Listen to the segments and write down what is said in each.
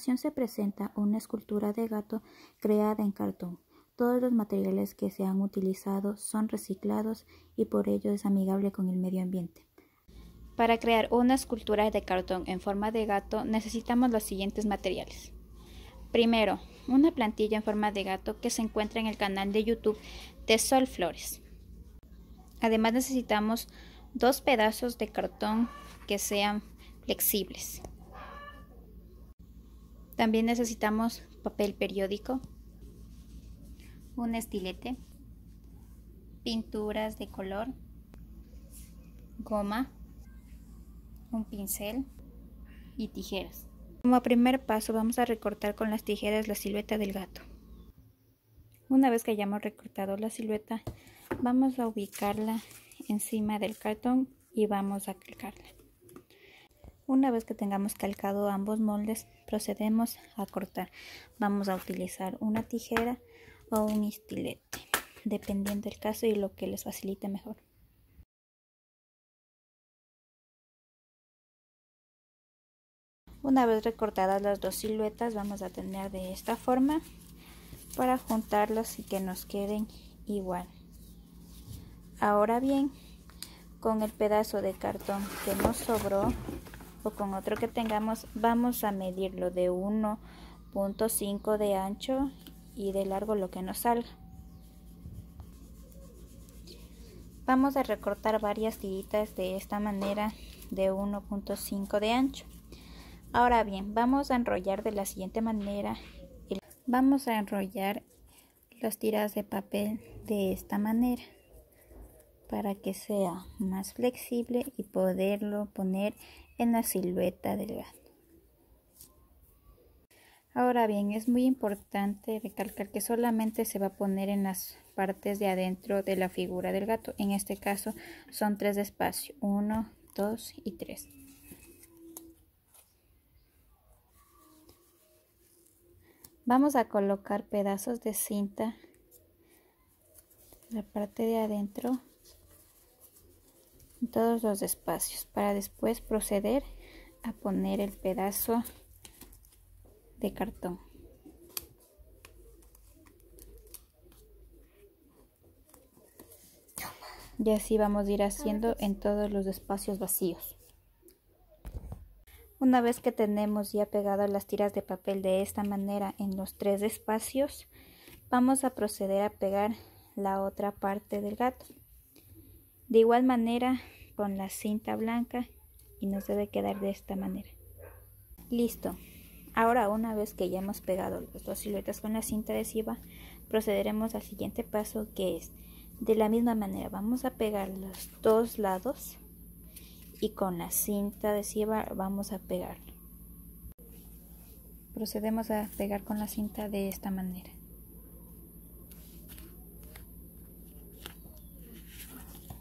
continuación se presenta una escultura de gato creada en cartón. Todos los materiales que se han utilizado son reciclados y por ello es amigable con el medio ambiente. Para crear una escultura de cartón en forma de gato necesitamos los siguientes materiales. Primero, una plantilla en forma de gato que se encuentra en el canal de YouTube de Sol Flores. Además necesitamos 2 pedazos de cartón que sean flexibles. También necesitamos papel periódico, un estilete, pinturas de color, goma, un pincel y tijeras. Como primer paso vamos a recortar con las tijeras la silueta del gato. Una vez que hayamos recortado la silueta, vamos a ubicarla encima del cartón y vamos a calcarla. Una vez que tengamos calcado ambos moldes, procedemos a cortar. Vamos a utilizar una tijera o un estilete, dependiendo del caso y lo que les facilite mejor. Una vez recortadas las dos siluetas, vamos a tener de esta forma para juntarlas y que nos queden igual. Ahora bien, con el pedazo de cartón que nos sobró o con otro que tengamos, vamos a medirlo de 1.5 de ancho y de largo lo que nos salga. Vamos a recortar varias tiritas de esta manera de 1.5 de ancho. Ahora bien, vamos a enrollar de la siguiente manera. Vamos a enrollar las tiras de papel de esta manera para que sea más flexible y poderlo poner en la silueta del gato. Ahora bien, es muy importante recalcar que solamente se va a poner en las partes de adentro de la figura del gato. En este caso son 3 espacios, 1, 2 y 3. Vamos a colocar pedazos de cinta en la parte de adentro en todos los espacios para después proceder a poner el pedazo de cartón. Y así vamos a ir haciendo en todos los espacios vacíos. Una vez que tenemos ya pegadas las tiras de papel de esta manera en los 3 espacios, vamos a proceder a pegar la otra parte del gato. De igual manera con la cinta blanca y nos debe quedar de esta manera. Listo. Ahora una vez que ya hemos pegado las dos siluetas con la cinta adhesiva, procederemos al siguiente paso, que es de la misma manera. Vamos a pegar los 2 lados y con la cinta adhesiva vamos a pegarlo. Procedemos a pegar con la cinta de esta manera.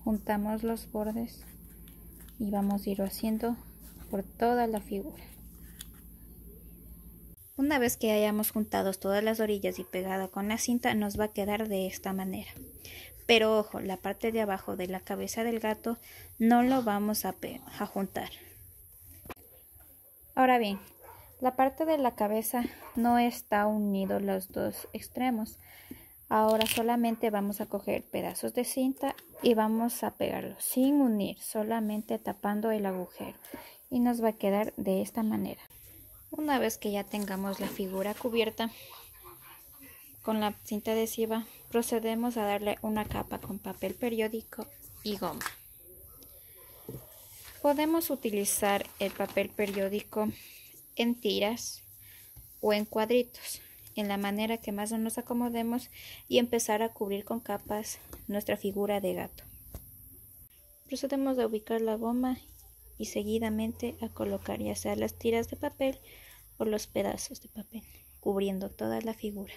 Juntamos los bordes y vamos a ir haciendo por toda la figura. Una vez que hayamos juntado todas las orillas y pegado con la cinta, nos va a quedar de esta manera. Pero ojo, la parte de abajo de la cabeza del gato no lo vamos a juntar. Ahora bien, la parte de la cabeza no está unido los dos extremos. Ahora solamente vamos a coger pedazos de cinta y vamos a pegarlos sin unir, solamente tapando el agujero. Y nos va a quedar de esta manera. Una vez que ya tengamos la figura cubierta con la cinta adhesiva, procedemos a darle una capa con papel periódico y goma. Podemos utilizar el papel periódico en tiras o en cuadritos, en la manera que más nos acomodemos, y empezar a cubrir con capas nuestra figura de gato. Procedemos a ubicar la goma y seguidamente a colocar ya sea las tiras de papel o los pedazos de papel, cubriendo toda la figura.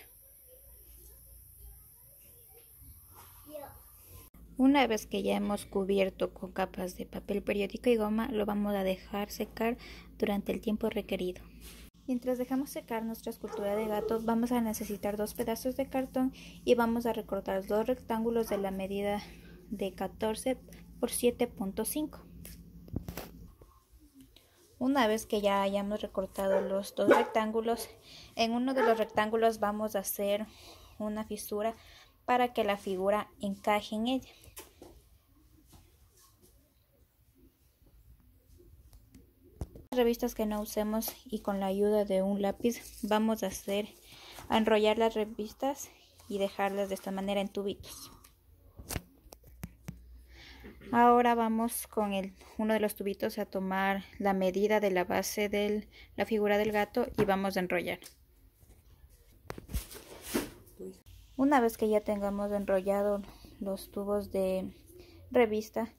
Una vez que ya hemos cubierto con capas de papel periódico y goma, lo vamos a dejar secar durante el tiempo requerido. Mientras dejamos secar nuestra escultura de gato, vamos a necesitar 2 pedazos de cartón y vamos a recortar 2 rectángulos de la medida de 14 por 7.5. Una vez que ya hayamos recortado los dos rectángulos, en uno de los rectángulos vamos a hacer una fisura para que la figura encaje en ella. Revistas que no usemos y con la ayuda de un lápiz vamos a enrollar las revistas y dejarlas de esta manera en tubitos. Ahora vamos con uno de los tubitos a tomar la medida de la base de la figura del gato y vamos a enrollar. Una vez que ya tengamos enrollado los tubos de revista,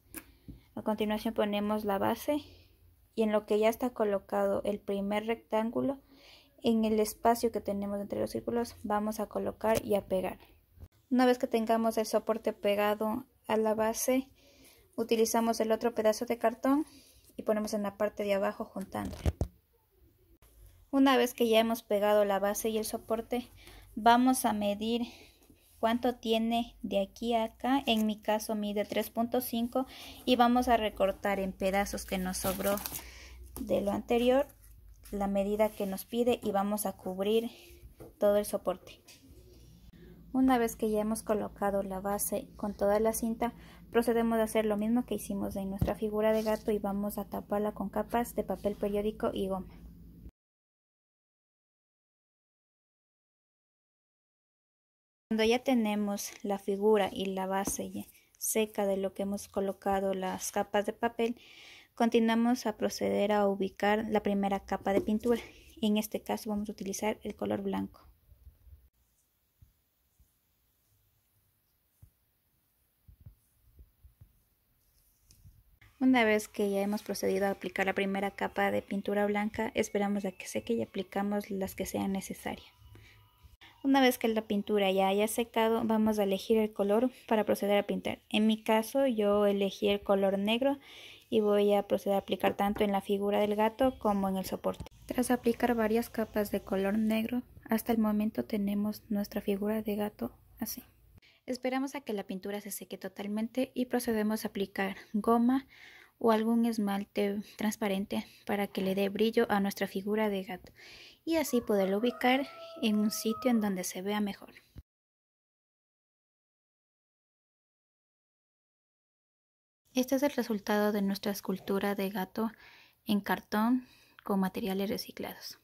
a continuación ponemos la base y en lo que ya está colocado el primer rectángulo, en el espacio que tenemos entre los círculos vamos a colocar y a pegar. Una vez que tengamos el soporte pegado a la base, utilizamos el otro pedazo de cartón y ponemos en la parte de abajo juntando. Una vez que ya hemos pegado la base y el soporte, vamos a medir cuánto tiene de aquí a acá. En mi caso mide 3.5 y vamos a recortar en pedazos que nos sobró de lo anterior la medida que nos pide y vamos a cubrir todo el soporte. Una vez que ya hemos colocado la base con toda la cinta, procedemos a hacer lo mismo que hicimos en nuestra figura de gato y vamos a taparla con capas de papel periódico y goma. Cuando ya tenemos la figura y la base seca de lo que hemos colocado las capas de papel, continuamos a proceder a ubicar la primera capa de pintura. En este caso vamos a utilizar el color blanco. Una vez que ya hemos procedido a aplicar la primera capa de pintura blanca, esperamos a que seque y aplicamos las que sean necesarias. Una vez que la pintura ya haya secado, vamos a elegir el color para proceder a pintar. En mi caso, yo elegí el color negro y voy a proceder a aplicar tanto en la figura del gato como en el soporte. Tras aplicar varias capas de color negro, hasta el momento tenemos nuestra figura de gato así. Esperamos a que la pintura se seque totalmente y procedemos a aplicar goma o algún esmalte transparente para que le dé brillo a nuestra figura de gato y así poderlo ubicar en un sitio en donde se vea mejor. Este es el resultado de nuestra escultura de gato en cartón con materiales reciclados.